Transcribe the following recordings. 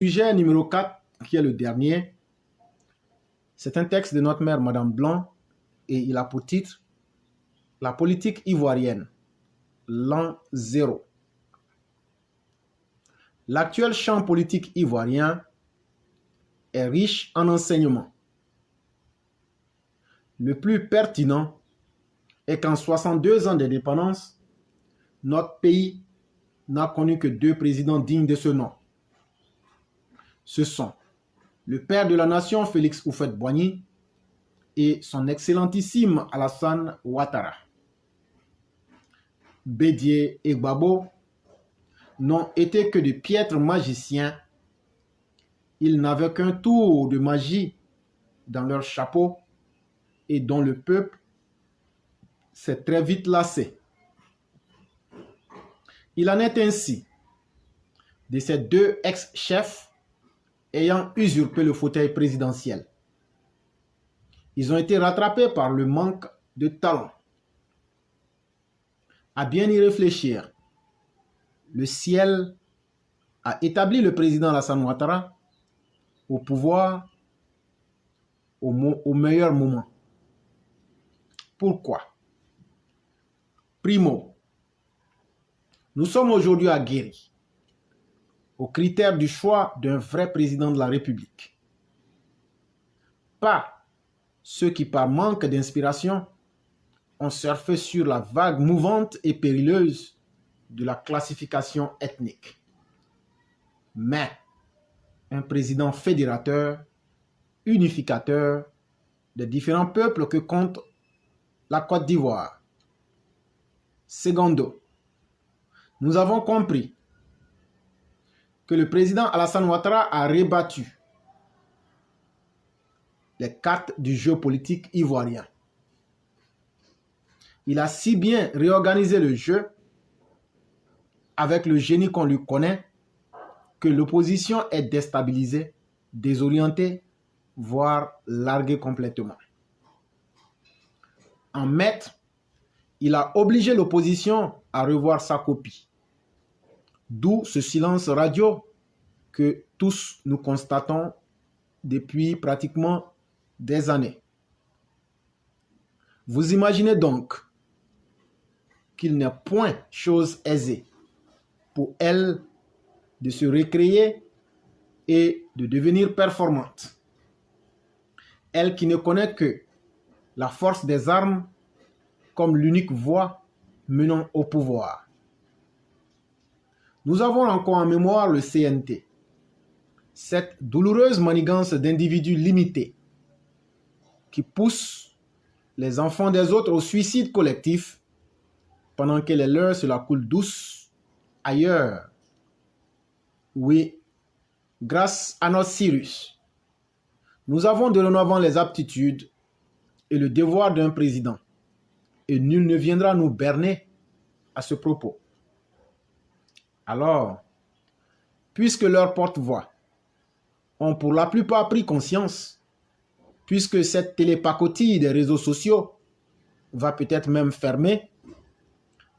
Sujet numéro 4, qui est le dernier, c'est un texte de notre mère, Madame Blanc, et il a pour titre « La politique ivoirienne, l'an 0 ». L'actuel champ politique ivoirien est riche en enseignements. Le plus pertinent est qu'en 62 ans d'indépendance, notre pays n'a connu que 2 présidents dignes de ce nom. Ce sont le père de la nation, Félix Houphouët-Boigny, et son excellentissime Alassane Ouattara. Bédié et Gbagbo n'ont été que de piètres magiciens. Ils n'avaient qu'un tour de magie dans leur chapeau et dont le peuple s'est très vite lassé. Il en est ainsi de ces 2 ex-chefs ayant usurpé le fauteuil présidentiel. Ils ont été rattrapés par le manque de talent. À bien y réfléchir, le ciel a établi le président Alassane Ouattara au pouvoir au meilleur moment. Pourquoi? Primo, nous sommes aujourd'hui aguerris aux critères du choix d'un vrai président de la République. Pas ceux qui, par manque d'inspiration, ont surfé sur la vague mouvante et périlleuse de la classification ethnique. Mais un président fédérateur, unificateur des différents peuples que compte la Côte d'Ivoire. Secondo, nous avons compris que le président Alassane Ouattara a rebattu les cartes du jeu politique ivoirien. Il a si bien réorganisé le jeu avec le génie qu'on lui connaît que l'opposition est déstabilisée, désorientée, voire larguée complètement. En maître, il a obligé l'opposition à revoir sa copie. D'où ce silence radio que tous nous constatons depuis pratiquement des années. Vous imaginez donc qu'il n'est point chose aisée pour elle de se recréer et de devenir performante. Elle qui ne connaît que la force des armes comme l'unique voie menant au pouvoir. Nous avons encore en mémoire le CNT, cette douloureuse manigance d'individus limités qui poussent les enfants des autres au suicide collectif pendant que les leurs se la coulent douce ailleurs. Oui, grâce à notre Cyrus, nous avons de l'avant les aptitudes et le devoir d'un président, et nul ne viendra nous berner à ce propos. Alors, puisque leurs porte-voix ont pour la plupart pris conscience, puisque cette télépacotille des réseaux sociaux va peut-être même fermer,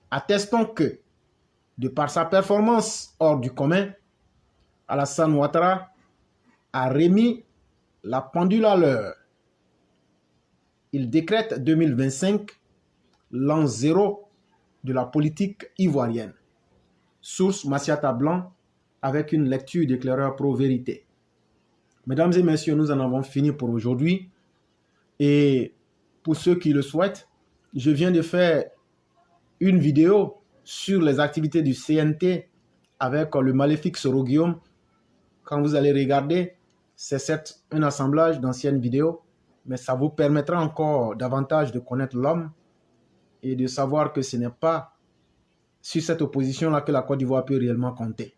attestons que, de par sa performance hors du commun, Alassane Ouattara a remis la pendule à l'heure. Il décrète 2025 l'an 0 de la politique ivoirienne. Source Massiata Blanc avec une lecture d'éclaireur pro-vérité. Mesdames et messieurs, nous en avons fini pour aujourd'hui. Et pour ceux qui le souhaitent, je viens de faire une vidéo sur les activités du CNT avec le maléfique Soro Guillaume. Quand vous allez regarder, c'est un assemblage d'anciennes vidéos, mais ça vous permettra encore davantage de connaître l'homme et de savoir que ce n'est pas sur cette opposition-là que la Côte d'Ivoire peut réellement compter.